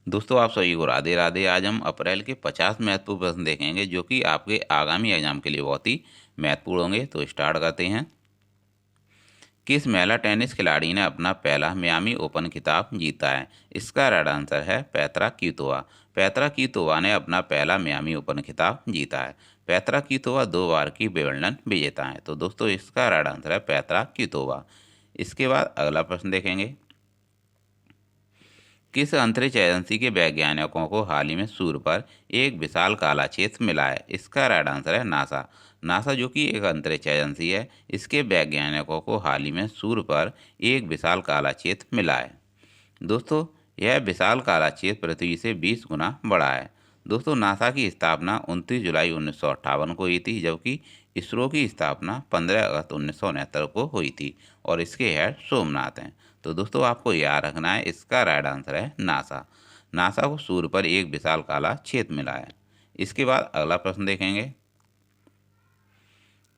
दोस्तों आप सभी को राधे राधे। आज हम अप्रैल के 50 महत्वपूर्ण प्रश्न देखेंगे जो कि आपके आगामी एग्जाम के लिए बहुत ही महत्वपूर्ण होंगे। तो स्टार्ट करते हैं। किस महिला टेनिस खिलाड़ी ने अपना पहला मियामी ओपन खिताब जीता है? इसका राइट आंसर है पेत्रा क्विटोवा। पेत्रा क्विटोवा ने अपना पहला मियामी ओपन खिताब जीता है। पेत्रा क्विटोवा 2 बार की विंबलडन विजेता है। तो दोस्तों इसका राइट आंसर है पेत्रा क्विटोवा। इसके बाद अगला प्रश्न देखेंगे। किस अंतरिक्ष एजेंसी के वैज्ञानिकों को हाल ही में सूर्य पर एक विशाल काला क्षेत्र मिला है? इसका राइट आंसर है नासा। नासा जो कि एक अंतरिक्ष एजेंसी है, इसके वैज्ञानिकों को हाल ही में सूर्य पर एक विशाल काला क्षेत्र मिला है। दोस्तों यह विशाल काला क्षेत्र पृथ्वी से 20 गुना बड़ा है। दोस्तों नासा की स्थापना 29 जुलाई 1958 को हुई थी, जबकि इसरो की स्थापना 15 अगस्त 1969 को हुई थी और इसके हेड सोमनाथ हैं। तो दोस्तों आपको याद रखना है, इसका राइट आंसर है नासा। नासा को सूर्य पर एक विशाल काला क्षेत्र मिला है। इसके बाद अगला प्रश्न देखेंगे।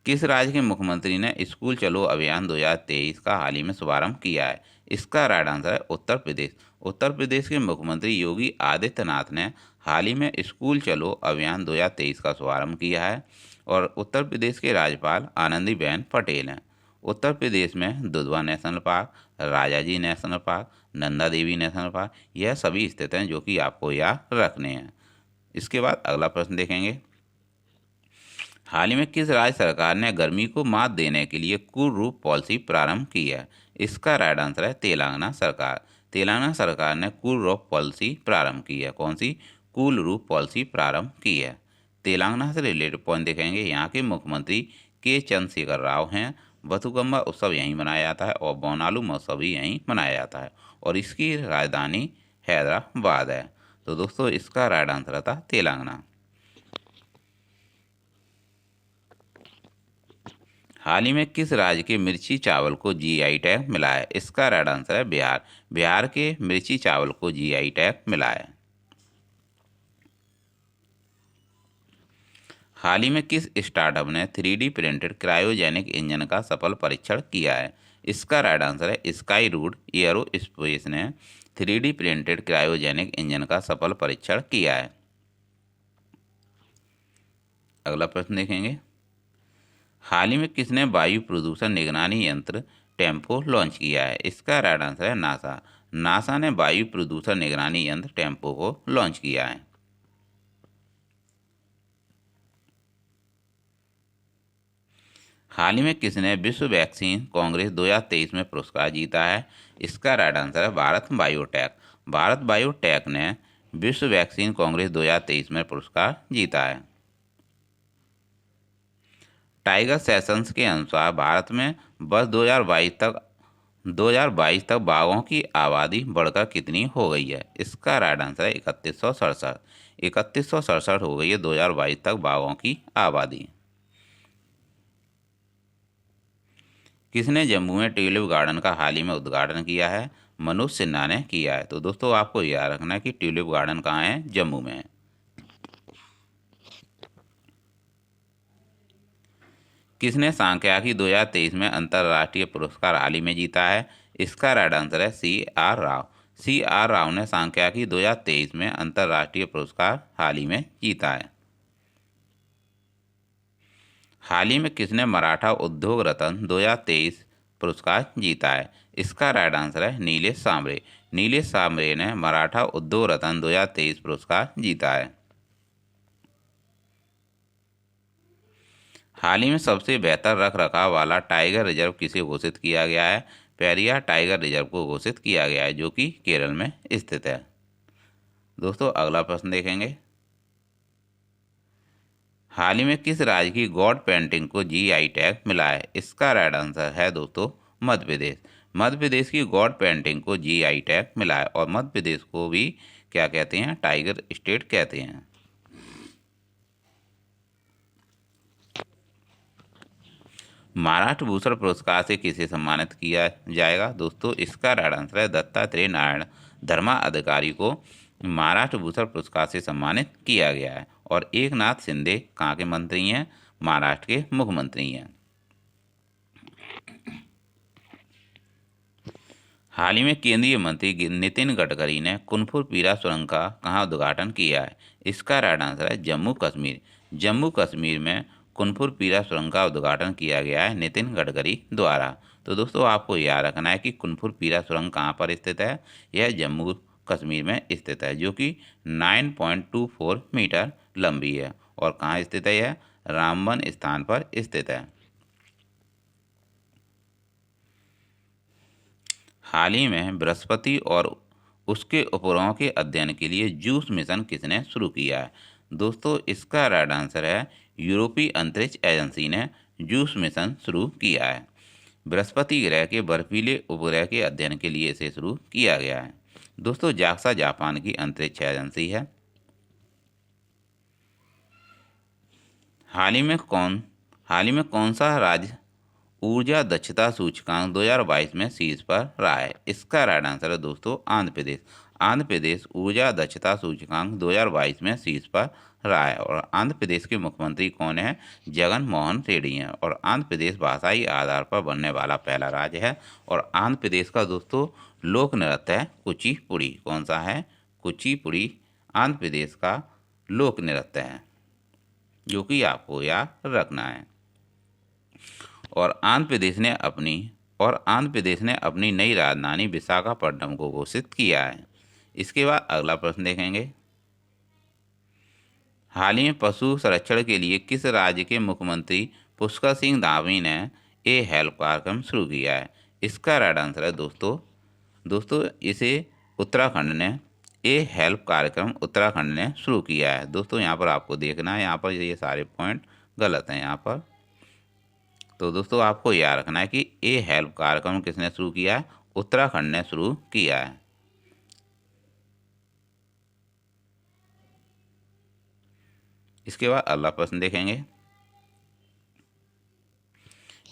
किस राज्य के मुख्यमंत्री ने स्कूल चलो अभियान 2023 का हाल ही में शुभारंभ किया है? इसका राइट आंसर है उत्तर प्रदेश। उत्तर प्रदेश के मुख्यमंत्री योगी आदित्यनाथ ने हाल ही में स्कूल चलो अभियान 2023 का शुभारंभ किया है और उत्तर प्रदेश के राज्यपाल आनंदीबेन पटेल हैं। उत्तर प्रदेश में Dudhwa national park, Rajaji national park, Nanda Devi national park, यह सभी स्थित हैं जो कि आपको याद रखने हैं। इसके बाद अगला प्रश्न देखेंगे। हाल ही में किस राज्य सरकार ने गर्मी को मात देने के लिए कूल रूफ पॉलिसी प्रारंभ की है? इसका राइट आंसर है तेलंगाना सरकार। तेलंगाना सरकार ने कूल रूफ पॉलिसी प्रारंभ की है। कौन सी? कूल रूफ पॉलिसी प्रारंभ की है। तेलंगाना से रिलेटेड पॉइंट देखेंगे। यहाँ के मुख्यमंत्री के चंद्रशेखर राव हैं। बथुकम्मा उत्सव यहीं मनाया जाता है और बोनालू महोत्सव भी यहीं मनाया जाता है और इसकी राजधानी हैदराबाद है। तो दोस्तों इसका राइट आंसर था तेलंगाना। हाल ही में किस राज्य के मिर्ची चावल को जीआई टैग मिला है? इसका राइट आंसर है बिहार। बिहार के मिर्ची चावल को जीआई टैग मिला है। हाल ही में किस स्टार्टअप ने 3D प्रिंटेड क्रायोजेनिक इंजन का सफल परीक्षण किया है? इसका राइट आंसर है स्काई रूट एयरोस्पेस ने 3D प्रिंटेड क्रायोजेनिक इंजन का सफल परीक्षण किया है। अगला प्रश्न देखेंगे। हाल ही में किसने वायु प्रदूषण निगरानी यंत्र टेम्पो लॉन्च किया है? इसका राइट आंसर है नासा। नासा ने वायु प्रदूषण निगरानी यंत्र टेम्पो को लॉन्च किया है। हाल ही में किसने विश्व वैक्सीन कांग्रेस 2023 में पुरस्कार जीता है? इसका राइट आंसर है भारत बायोटेक। भारत बायोटेक ने विश्व वैक्सीन कांग्रेस 2023 में पुरस्कार जीता है। टाइगर सेशंस के अनुसार भारत में वर्ष 2022 तक बाघों की आबादी बढ़कर कितनी हो गई है? इसका राइट आंसर है 3167। 3167 हो गई है 2022 तक बाघों की आबादी। किसने जम्मू में ट्यूलिप गार्डन का हाल ही में उद्घाटन किया है? मनोज सिन्हा ने किया है। तो दोस्तों आपको याद रखना है कि ट्यूलिप गार्डन कहाँ है? जम्मू में है। किसने सांख्यिकी 2023 में अंतर्राष्ट्रीय पुरस्कार हाल ही में जीता है? इसका राइट आंसर है CR राव। CR राव ने सांख्यिकी 2023 में अंतर्राष्ट्रीय पुरस्कार हाल ही में जीता है। हाल ही में किसने मराठा उद्योग रत्न 2023 पुरस्कार जीता है? इसका राइट आंसर है नीलेश सांबरे। नीलेश सांबरे ने मराठा उद्योग रत्न 2023 पुरस्कार जीता है। हाल ही में सबसे बेहतर रख रखाव वाला टाइगर रिजर्व किसे घोषित किया गया है? पेरियार टाइगर रिजर्व को घोषित किया गया है जो कि केरल में स्थित है। दोस्तों अगला प्रश्न देखेंगे। हाल ही में किस राज्य की गॉड पेंटिंग को जीआई टैग मिला है? इसका राइट आंसर है दोस्तों मध्य प्रदेश। मध्य प्रदेश की गॉड पेंटिंग को जीआई टैग मिला है और मध्य प्रदेश को भी क्या कहते हैं? टाइगर स्टेट कहते हैं। महाराष्ट्र भूषण पुरस्कार से किसे सम्मानित किया जाएगा? दोस्तों इसका राइट आंसर है दत्तात्रेय नारायण धर्मा अधिकारी को महाराष्ट्र भूषण पुरस्कार से सम्मानित किया गया है। और एकनाथ शिंदे कहाँ के मंत्री हैं? महाराष्ट्र के मुख्यमंत्री हैं। हाल ही में केंद्रीय मंत्री नितिन गडकरी ने कुनफुर पीरा सुरंग का कहाँ उद्घाटन किया है? इसका राइट आंसर है जम्मू कश्मीर। जम्मू कश्मीर में कुनफुर पीरा सुरंग का उद्घाटन किया गया है नितिन गडकरी द्वारा। तो दोस्तों आपको याद रखना है कि कुनफुर पीरा सुरंग कहाँ पर स्थित है? यह जम्मू कश्मीर में स्थित है, जो कि 9.24 मीटर लंबी है। और कहाँ स्थित है यह? रामबन स्थान पर स्थित है। हाल ही में बृहस्पति और उसके उपग्रहों के अध्ययन के लिए जूस मिशन किसने शुरू किया है? दोस्तों इसका राइट आंसर है यूरोपीय अंतरिक्ष एजेंसी ने जूस मिशन शुरू किया है। बृहस्पति ग्रह के बर्फीले उपग्रह के अध्ययन के लिए इसे शुरू किया गया है। दोस्तों जाक्सा जापान की अंतरिक्ष एजेंसी है। हाल ही में कौन सा राज्य ऊर्जा दक्षता सूचकांक 2022 में शीर्ष पर रहा है? इसका राइट आंसर है दोस्तों आंध्र प्रदेश। आंध्र प्रदेश ऊर्जा दक्षता सूचकांक 2022 में शीर्ष पर रहा है। और आंध्र प्रदेश के मुख्यमंत्री कौन है? जगन मोहन रेड्डी हैं। और आंध्र प्रदेश भाषाई आधार पर बनने वाला पहला राज्य है। और आंध्र प्रदेश का दोस्तों लोक नृत्य है कुचिपुड़ी। कौन सा है? कुचिपुड़ी आंध्र प्रदेश का लोक नृत्य है, जो कि आपको याद रखना है। और आंध्र प्रदेश ने अपनी नई राजधानी विशाखापट्टनम को घोषित किया है। इसके बाद अगला प्रश्न देखेंगे। हाल ही में पशु संरक्षण के लिए किस राज्य के मुख्यमंत्री पुष्कर सिंह धामी ने ए हेल्प कार्यक्रम शुरू किया है? इसका राइट आंसर है दोस्तों इसे उत्तराखंड ने ए हेल्प कार्यक्रम उत्तराखंड ने शुरू किया है। दोस्तों यहाँ पर आपको देखना है, यहाँ पर ये सारे पॉइंट गलत हैं यहाँ पर। तो दोस्तों आपको याद रखना है कि ए हेल्प कार्यक्रम किसने शुरू किया है? उत्तराखंड ने शुरू किया है। इसके बाद अगला प्रश्न देखेंगे।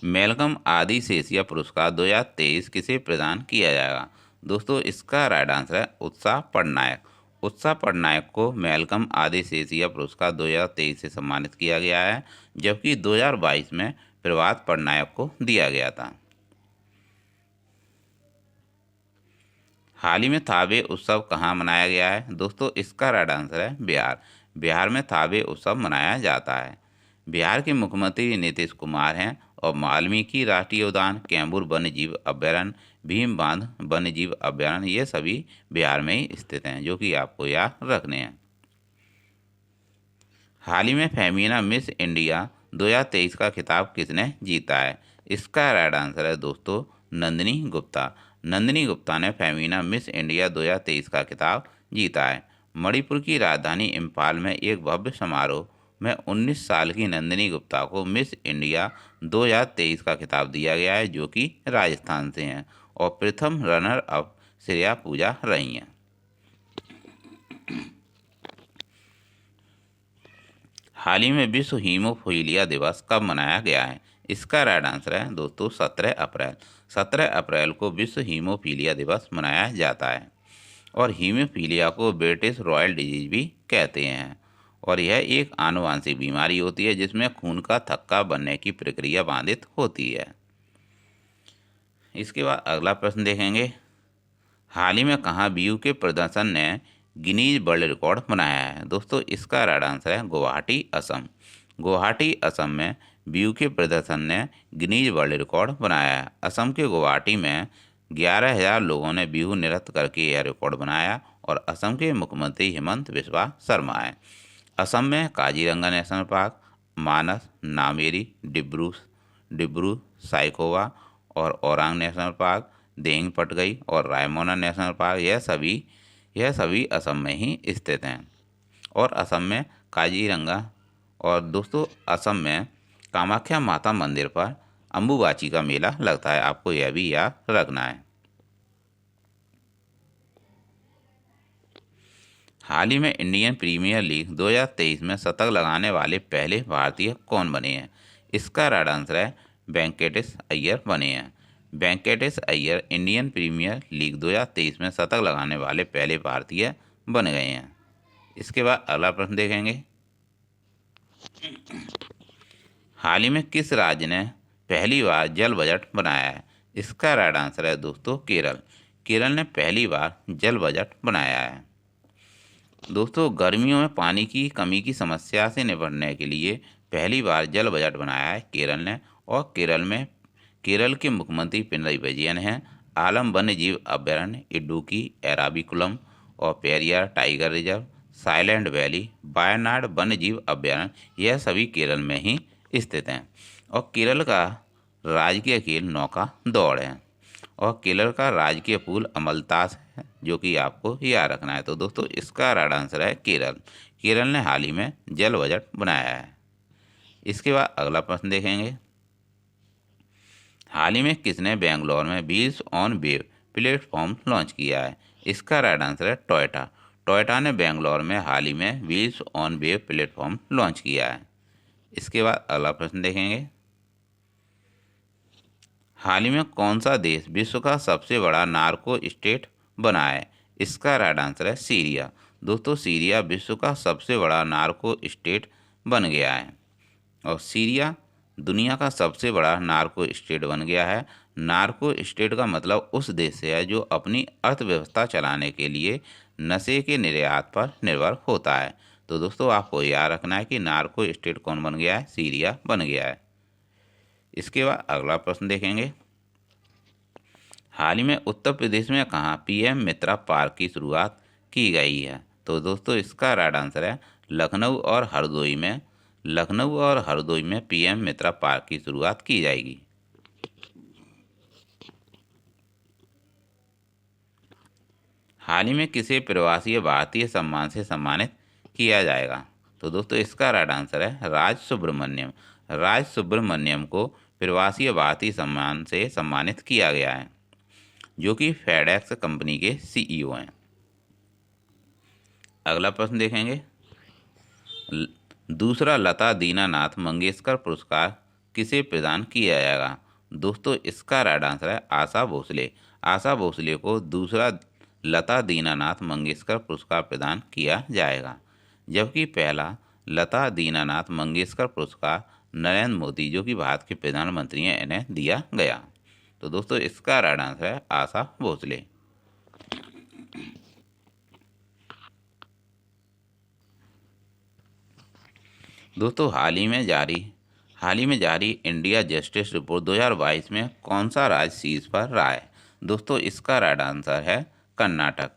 मेलकम आदिशेषिया पुरस्कार 2023 किसे प्रदान किया जाएगा? दोस्तों इसका राइट आंसर है उत्साह पटनायक। उत्साह पटनायक को मेलकम आदिशेषिया पुरस्कार 2023 से सम्मानित किया गया है, जबकि 2022 में प्रभात पटनायक को दिया गया था। हाल ही में थावे उत्सव कहाँ मनाया गया है? दोस्तों इसका राइट आंसर है बिहार। बिहार में थावे उत्सव मनाया जाता है। बिहार के मुख्यमंत्री नीतीश कुमार हैं। और वाल्मीकि राष्ट्रीय उद्यान, कैमूर वन्यजीव अभ्यारण्य, भीम बांध वन्यजीव अभ्यारण्य, ये सभी बिहार में ही स्थित हैं, जो कि आपको याद रखने हैं। हाल ही में फेमिना मिस इंडिया 2023 का खिताब किसने जीता है? इसका राइट आंसर है दोस्तों नंदिनी गुप्ता। नंदिनी गुप्ता ने फेमिना मिस इंडिया 2023 का खिताब जीता है। मणिपुर की राजधानी इम्फाल में एक भव्य समारोह में 19 साल की नंदिनी गुप्ता को मिस इंडिया 2023 का खिताब दिया गया है, जो कि राजस्थान से हैं। और प्रथम रनर अप श्रेया पूजा रही हैं। हाल ही में विश्व हीमोफीलिया दिवस कब मनाया गया है? इसका राइट आंसर है दोस्तों 17 अप्रैल। 17 अप्रैल को विश्व हीमोफीलिया दिवस मनाया जाता है। और हीमोफीलिया को ब्रिटिश रॉयल डिजीज भी कहते हैं। और यह एक आनुवांशिक बीमारी होती है जिसमें खून का थक्का बनने की प्रक्रिया बाधित होती है। इसके बाद अगला प्रश्न देखेंगे। हाल ही में कहाँ बीयू के प्रदर्शन ने गिनीज वर्ल्ड रिकॉर्ड बनाया है? दोस्तों इसका राइट आंसर है गुवाहाटी असम। गुवाहाटी असम में बीयू के प्रदर्शन ने गिनीज वर्ल्ड रिकॉर्ड बनाया है। असम के गुवाहाटी में 11,000 लोगों ने बिहू नृत्य करके यह रिकॉर्ड बनाया। और असम के मुख्यमंत्री हेमंत बिस्वा शर्मा हैं। असम में काजीरंगा नेशनल पार्क, मानस, नामेरी, डिब्रू साइखोवा और ओरांग नेशनल पार्क, देंग पटगई और रायमोना नेशनल पार्क, यह सभी असम में ही स्थित हैं। और असम में काजीरंगा और दोस्तों असम में कामाख्या माता मंदिर पर अम्बुबाची का मेला लगता है, आपको यह भी याद रखना है। हाल ही में इंडियन प्रीमियर लीग 2023 में शतक लगाने वाले पहले भारतीय कौन बने हैं? इसका राइट आंसर है वेंकटेश अय्यर बने हैं। Venkatesh Iyer Indian Premier League 2023 में शतक लगाने वाले पहले भारतीय बन गए हैं। इसके बाद अगला प्रश्न देखेंगे। हाल ही में किस राज्य ने पहली बार जल बजट बनाया है? इसका राइट आंसर है दोस्तों केरल। केरल ने पहली बार जल बजट बनाया है। दोस्तों, गर्मियों में पानी की कमी की समस्या से निपटने के लिए पहली बार जल बजट बनाया है केरल ने। और केरल के मुख्यमंत्री पिनरई विजयन हैं। आलम वन्य जीव अभयारण्य, इडुक्की, एराविकुलम और Periyar tiger reserve, silent valley, Wayanad वन्य जीव अभयारण्य, यह सभी केरल में ही स्थित हैं। और केरल का राजकीय खेल नौका दौड़ है। और केरल का राजकीय फूल अमलतास है, जो कि आपको याद रखना है। तो दोस्तों, इसका राइट आंसर है केरल। केरल ने हाल ही में जल बजट बनाया है। इसके बाद अगला प्रश्न देखेंगे। हाल ही में किसने बेंगलोर में wheels on wave platform launch किया है? इसका राइट आंसर है टोयोटा। टोयोटा ने बेंगलोर में हाल ही में wheels on wave platform launch किया है। इसके बाद अगला प्रश्न देखेंगे। हाल ही में कौन सा देश विश्व का सबसे बड़ा नार्को स्टेट बना है? इसका राइट आंसर है सीरिया। दोस्तों, सीरिया विश्व का सबसे बड़ा नार्को स्टेट बन गया है। और सीरिया दुनिया का सबसे बड़ा नार्को स्टेट बन गया है। नार्को स्टेट का मतलब उस देश से है जो अपनी अर्थव्यवस्था चलाने के लिए नशे के निर्यात पर निर्भर होता है। तो दोस्तों, आपको याद रखना है कि नार्को स्टेट कौन बन गया है? सीरिया बन गया है। इसके बाद अगला प्रश्न देखेंगे। हाल ही में उत्तर प्रदेश में कहाँ पीएम मित्रा पार्क की शुरुआत की गई है? तो दोस्तों, इसका राइट आंसर है लखनऊ और हरदोई में। लखनऊ और हरदोई में पीएम मित्रा पार्क की शुरुआत की जाएगी। हाल ही में किसे प्रवासी भारतीय सम्मान से सम्मानित किया जाएगा? तो दोस्तों, इसका राइट आंसर है राज सुब्रमण्यम। राज सुब्रमण्यम को प्रवासी भारतीय सम्मान से सम्मानित किया गया है, जो कि फेडेक्स कंपनी के सीईओ हैं। अगला प्रश्न देखेंगे। दूसरा लता दीनानाथ मंगेशकर पुरस्कार किसे प्रदान किया जाएगा? दोस्तों, इसका राइट आंसर है आशा भोसले। आशा भोसले को दूसरा लता दीनानाथ मंगेशकर पुरस्कार प्रदान किया जाएगा, जबकि पहला लता दीनानाथ मंगेशकर पुरस्कार नरेंद्र मोदी, जो कि भारत के प्रधानमंत्री हैं, इन्हें दिया गया। तो दोस्तों, इसका राइट आंसर है आशा भोसले। दोस्तों, हाल ही में जारी इंडिया जस्टिस रिपोर्ट 2022 में कौन सा राज्य शीर्ष पर रहा है? दोस्तों, इसका राइट आंसर है Karnataka.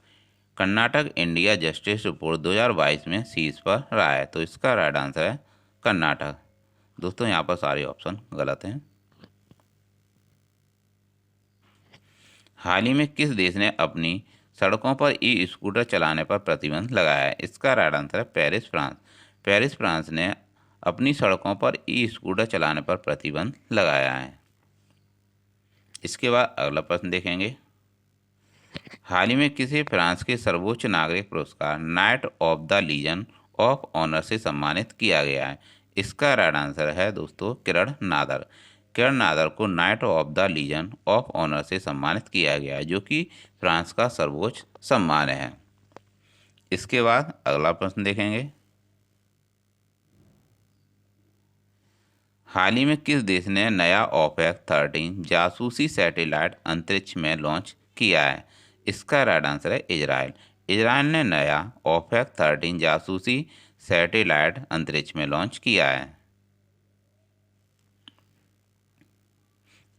Karnataka India justice report 2022 में शीर्ष पर रहा है। तो इसका राइट आंसर है कर्नाटक। दोस्तों, यहाँ पर सारे ऑप्शन गलत हैं। हाल ही में किस देश ने अपनी सड़कों पर ई स्कूटर चलाने पर प्रतिबंध लगाया है? इसका राइट आंसर है पेरिस, फ्रांस। पेरिस, फ्रांस ने अपनी सड़कों पर ई स्कूटर चलाने पर प्रतिबंध लगाया है। इसके बाद अगला प्रश्न देखेंगे। हाल ही में किसे फ्रांस के सर्वोच्च नागरिक पुरस्कार knight of the Legion of Honour से सम्मानित किया गया है? इसका राइट आंसर है दोस्तों किरण नादर। किरण नादर को knight of the Legion of Honour से सम्मानित किया गया है, जो कि फ्रांस का सर्वोच्च सम्मान है। इसके बाद अगला प्रश्न देखेंगे। हाल ही में किस देश ने नया ओपेक 13 जासूसी सैटेलाइट अंतरिक्ष में लॉन्च किया है? इसका राइट आंसर है इजराइल। इजराइल ने नया ओपेक 13 जासूसी सैटेलाइट अंतरिक्ष में लॉन्च किया है।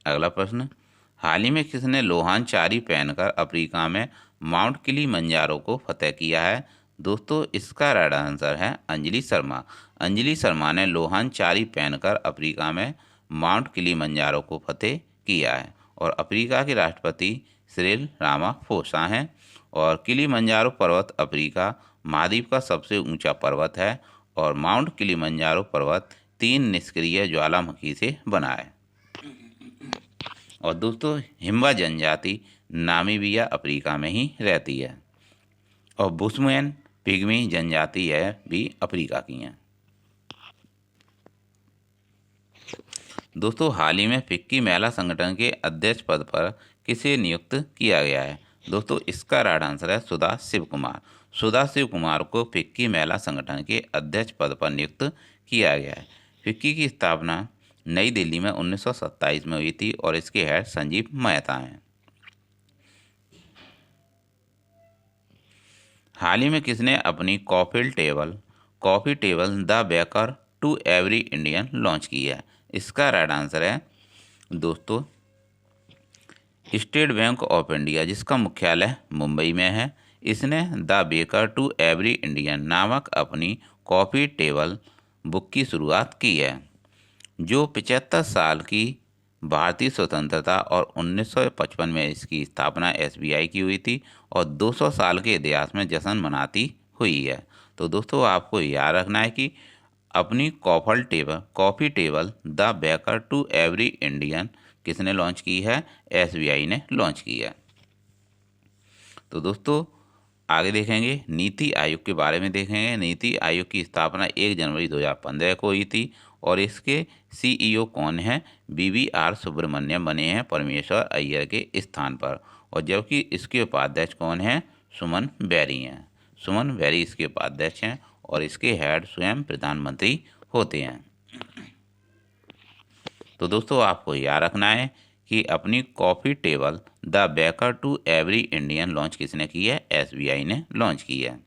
अगला प्रश्न। हाल ही में किसने लोहान चारी पहनकर अफ्रीका में माउंट किलिमंजारो को फतेह किया है? दोस्तों, इसका राइट आंसर है अंजलि शर्मा। अंजलि शर्मा ने लोहान चारी पहनकर अफ्रीका में माउंट किलिमंजारो को फतेह किया है। और अफ्रीका के राष्ट्रपति सिरिल रामाफोसा हैं। और किलिमंजारो पर्वत अफ्रीका महाद्वीप का सबसे ऊंचा पर्वत है। और माउंट किलिमंजारो पर्वत 3 निष्क्रिय ज्वालामुखी से बना है। और दोस्तों, हिम्बा जनजाति नामीबिया अफ्रीका में ही रहती है। और बुशमैन पिग्मी जनजाति यह भी अफ्रीका की हैं। दोस्तों, हाल ही में फिक्की महिला संगठन के अध्यक्ष पद पर किसे नियुक्त किया गया है? दोस्तों, इसका राइट आंसर है सुधा शिव कुमार। सुधा शिव कुमार को फिक्की महिला संगठन के अध्यक्ष पद पर नियुक्त किया गया है। फिक्की की स्थापना नई दिल्ली में 1927 में हुई थी और इसके हेड संजीव मेहता हैं। हाल ही में किसने अपनी coffee table the baker to every Indian launch की है? इसका राइट आंसर है दोस्तों स्टेट बैंक ऑफ इंडिया, जिसका मुख्यालय मुंबई में है। इसने the baker to every Indian नामक अपनी कॉफ़ी टेबल बुक की शुरुआत की है, जो 75 साल की भारतीय स्वतंत्रता और 1955 में इसकी स्थापना एसबीआई की हुई थी और 200 साल के इतिहास में जश्न मनाती हुई है। तो दोस्तों आपको याद रखना है कि अपनी coffee table the baker to every Indian किसने लॉन्च की है? एसबीआई ने लॉन्च की है। तो दोस्तों आगे देखेंगे नीति आयोग के बारे में देखेंगे। नीति आयोग की स्थापना 1 जनवरी 2015 को हुई थी और इसके सीईओ कौन हैं? बीवीआर सुब्रमण्यम बने हैं परमेश्वर अय्यर के स्थान पर, और जबकि इसके उपाध्यक्ष कौन हैं? सुमन बेरी हैं। सुमन बेरी इसके उपाध्यक्ष हैं और इसके हेड स्वयं प्रधानमंत्री होते हैं। तो दोस्तों आपको याद रखना है कि अपनी coffee table the baker to every Indian launch किसने की है? एसबीआई ने लॉन्च की है।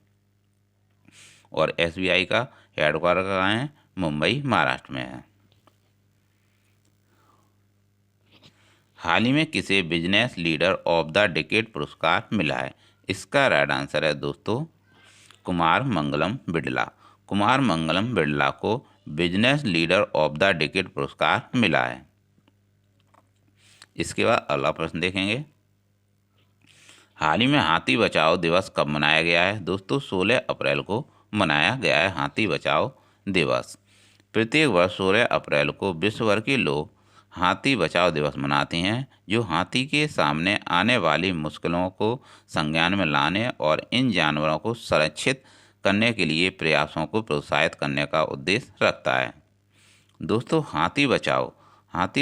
और एसबीआई का हेडक्वार्टर कहाँ है? मुंबई महाराष्ट्र में है। हाल ही में किसे business leader of the decade पुरस्कार मिला है? इसका राइट आंसर है दोस्तों कुमार मंगलम बिड़ला। कुमार मंगलम बिड़ला को business leader of the decade पुरस्कार मिला है। इसके बाद अगला प्रश्न देखेंगे। हाल ही में हाथी बचाओ दिवस कब मनाया गया है? दोस्तों 16 अप्रैल को मनाया गया है हाथी बचाओ दिवस। प्रत्येक वर्ष 16 अप्रैल को विश्व भर के लोग हाथी बचाओ दिवस मनाते हैं, जो हाथी के सामने आने वाली मुश्किलों को संज्ञान में लाने और इन जानवरों को संरक्षित करने के लिए प्रयासों को प्रोत्साहित करने का उद्देश्य रखता है। दोस्तों हाथी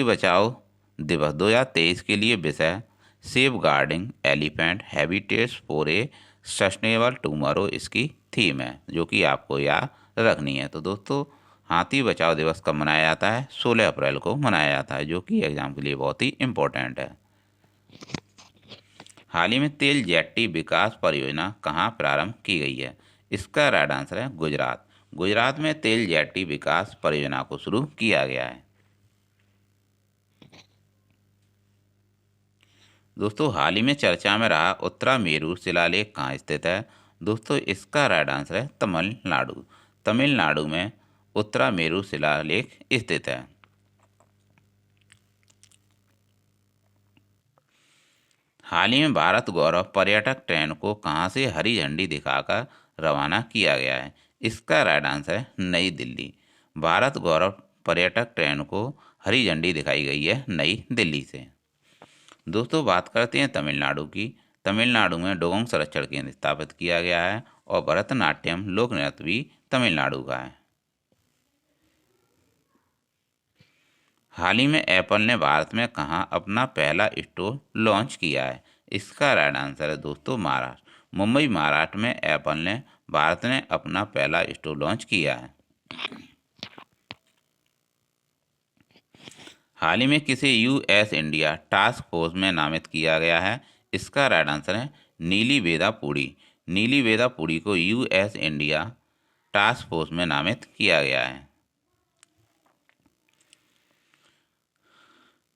बचाओ दिवस 2023 के लिए विषय safeguarding elephant habitats for a sustainable tomorrow इसकी थीम है, जो कि आपको याद रखनी है। तो दोस्तों हाथी बचाओ दिवस कब मनाया जाता है? 16 अप्रैल को मनाया जाता है, जो कि एग्जाम के लिए बहुत ही इम्पोर्टेंट है। हाल ही में तेल जेट्टी विकास परियोजना कहाँ प्रारंभ की गई है? इसका राइट आंसर है गुजरात। गुजरात में तेल जेट्टी विकास परियोजना को शुरू किया गया है। दोस्तों हाल ही में चर्चा में रहा उत्तरा मेरू शिलालेख कहाँ स्थित है? दोस्तों इसका राइट आंसर है तमिलनाडु। तमिलनाडु में उत्तरा मेरू शिलालेख स्थित है। हाल ही में भारत गौरव पर्यटक ट्रेन को कहाँ से हरी झंडी दिखाकर रवाना किया गया है? इसका राइट आंसर है नई दिल्ली। भारत गौरव पर्यटक ट्रेन को हरी झंडी दिखाई गई है नई दिल्ली से। दोस्तों बात करते हैं तमिलनाडु की। तमिलनाडु में डोगोंग संरक्षण केंद्र स्थापित किया गया है और भरतनाट्यम लोक नृत्य भी तमिलनाडु का है। हाल ही में एप्पल ने भारत में कहाँ अपना पहला स्टोर लॉन्च किया है? इसका राइट आंसर है दोस्तों महाराष्ट्र। मुंबई महाराष्ट्र में एप्पल ने भारत में अपना पहला स्टोर लॉन्च किया है। हाल ही में किसे यूएस इंडिया टास्क फोर्स में नामित किया गया है? इसका राइट आंसर है नीली वेदा पुड़ी। नीली वेदा पुड़ी को यूएस इंडिया टास्क फोर्स में नामित किया गया है।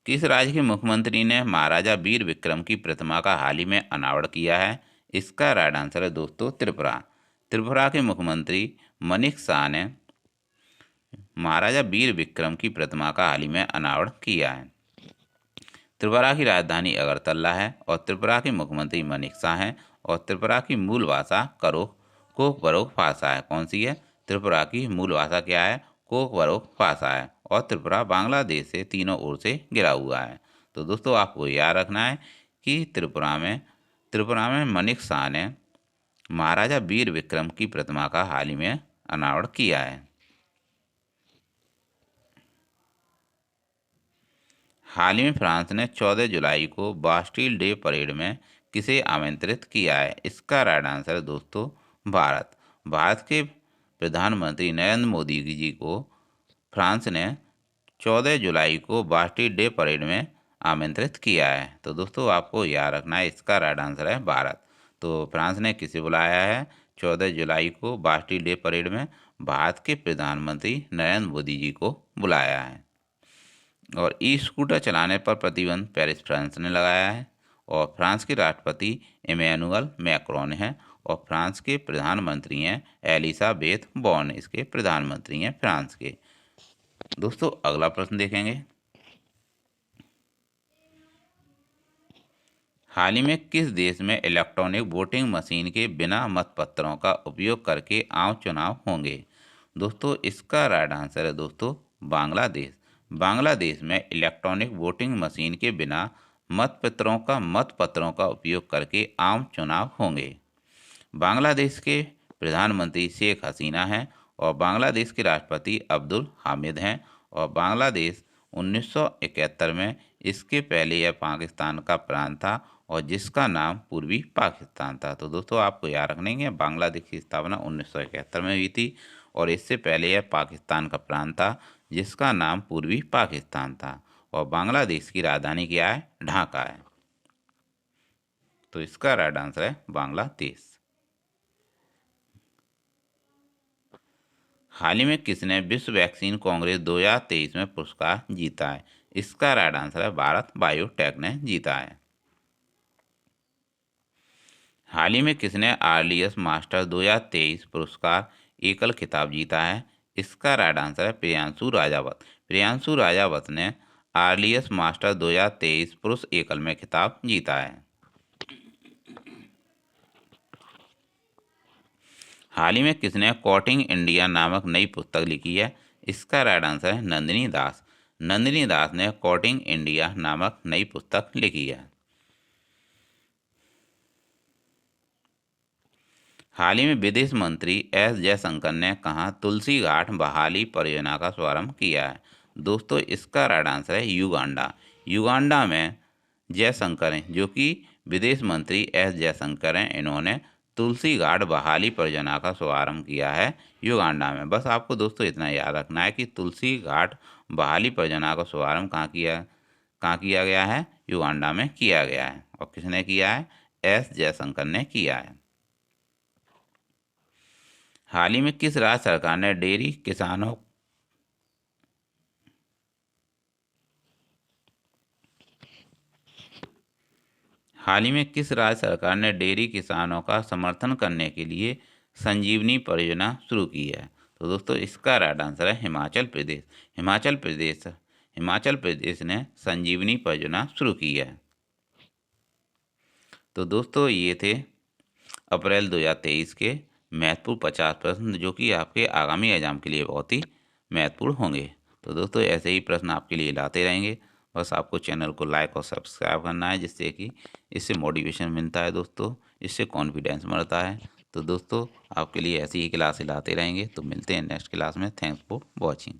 किस राज्य के मुख्यमंत्री ने महाराजा वीर विक्रम की प्रतिमा का हाल ही में अनावरण किया है? इसका राइट आंसर है दोस्तों त्रिपुरा। त्रिपुरा के मुख्यमंत्री मनिक शाह ने महाराजा वीर विक्रम की प्रतिमा का हाल ही में अनावरण किया है। त्रिपुरा की राजधानी अगरतला है और त्रिपुरा के मुख्यमंत्री मनिक शाह हैं और त्रिपुरा की मूल भाषा कोक-बरोक भाषा है। कौन सी है? त्रिपुरा की मूल भाषा क्या है? कोक-बरोक भाषा है और त्रिपुरा बांग्लादेश से तीनों ओर से घिरा हुआ है। तो दोस्तों आपको याद रखना है कि त्रिपुरा में मनिक शाह ने महाराजा वीर विक्रम की प्रतिमा का हाल ही में अनावरण किया है। हाल ही में फ्रांस ने 14 जुलाई को बास्टील डे परेड में किसे आमंत्रित किया है? इसका राइट आंसर है दोस्तों भारत। भारत के प्रधानमंत्री नरेंद्र मोदी जी को फ्रांस ने 14 जुलाई को बास्टील डे परेड में आमंत्रित किया है। तो दोस्तों आपको याद रखना है इसका राइट आंसर है भारत। तो फ्रांस ने किसे बुलाया है 14 जुलाई को बास्टिल डे परेड में भारत के प्रधानमंत्री नरेंद्र मोदी जी को बुलाया है। और ई स्कूटर चलाने पर प्रतिबंध पेरिस फ्रांस ने लगाया है। और फ्रांस के राष्ट्रपति इमैनुअल मैक्रोन हैं और फ्रांस के प्रधानमंत्री हैं एलिसाबेथ बॉर्न, इसके प्रधानमंत्री हैं फ्रांस के। दोस्तों अगला प्रश्न देखेंगे, हाल ही में किस देश में इलेक्ट्रॉनिक वोटिंग मशीन के बिना मतपत्रों का उपयोग करके आम चुनाव होंगे? दोस्तों इसका राइट आंसर है दोस्तों बांग्लादेश। बांग्लादेश में इलेक्ट्रॉनिक वोटिंग मशीन के बिना मतपत्रों का उपयोग करके आम चुनाव होंगे। बांग्लादेश के प्रधानमंत्री शेख हसीना हैं और बांग्लादेश के राष्ट्रपति अब्दुल हामिद हैं। और बांग्लादेश 1971 में, इसके पहले यह पाकिस्तान का प्रांत था और जिसका नाम पूर्वी पाकिस्तान था। तो दोस्तों आपको याद रखना है बांग्लादेश की स्थापना 1971 में हुई थी और इससे पहले यह पाकिस्तान का प्रांत था जिसका नाम पूर्वी पाकिस्तान था। और बांग्लादेश की राजधानी क्या है? ढाका है। तो इसका राइट आंसर है बांग्लादेश। हाल ही में किसने विश्व वैक्सीन कांग्रेस 2023 में पुरस्कार जीता है? इसका राइट आंसर है भारत बायोटेक ने जीता है। हाल ही में किसने आरलीएस मास्टर 2023 पुरस्कार एकल खिताब जीता है? इसका राइट आंसर है प्रियांशु राजावत। प्रियांशु राजावत ने आरलीएस मास्टर 2023 पुरुष एकल में खिताब जीता है। हाल ही में किसने कोटिंग इंडिया नामक नई पुस्तक लिखी है? इसका राइट आंसर है नंदिनी दास। नंदिनी दास ने कोटिंग इंडिया नामक नई पुस्तक लिखी है। हाल ही में विदेश मंत्री एस जयशंकर ने कहा तुलसी घाट बहाली परियोजना का शुभारंभ किया है? दोस्तों इसका राइट आंसर है युगांडा। युगांडा में जयशंकर हैं, जो कि विदेश मंत्री एस जयशंकर हैं, इन्होंने तुलसी घाट बहाली परियोजना का शुभारंभ किया है युगांडा में। बस आपको दोस्तों इतना याद रखना है कि तुलसी घाट बहाली परियोजना का शुभारंभ कहाँ किया गया है? युगांडा में किया गया है। और किसने किया है? एस जयशंकर ने किया है। हाल ही में किस राज्य सरकार ने डेयरी किसानों हाल ही में किस राज्य सरकार ने डेयरी किसानों का समर्थन करने के लिए संजीवनी परियोजना शुरू की है? तो दोस्तों इसका राइट आंसर है हिमाचल प्रदेश। हिमाचल प्रदेश ने संजीवनी परियोजना शुरू की है। तो दोस्तों ये थे अप्रैल 2023 के महत्वपूर्ण 50 प्रश्न, जो कि आपके आगामी एग्जाम के लिए बहुत ही महत्वपूर्ण होंगे। तो दोस्तों ऐसे ही प्रश्न आपके लिए लाते रहेंगे। बस आपको चैनल को लाइक और सब्सक्राइब करना है, जिससे कि इससे मोटिवेशन मिलता है दोस्तों, इससे कॉन्फिडेंस बढ़ता है। तो दोस्तों आपके लिए ऐसी ही क्लासें लाते रहेंगे। तो मिलते हैं नेक्स्ट क्लास में। Thanks for watching.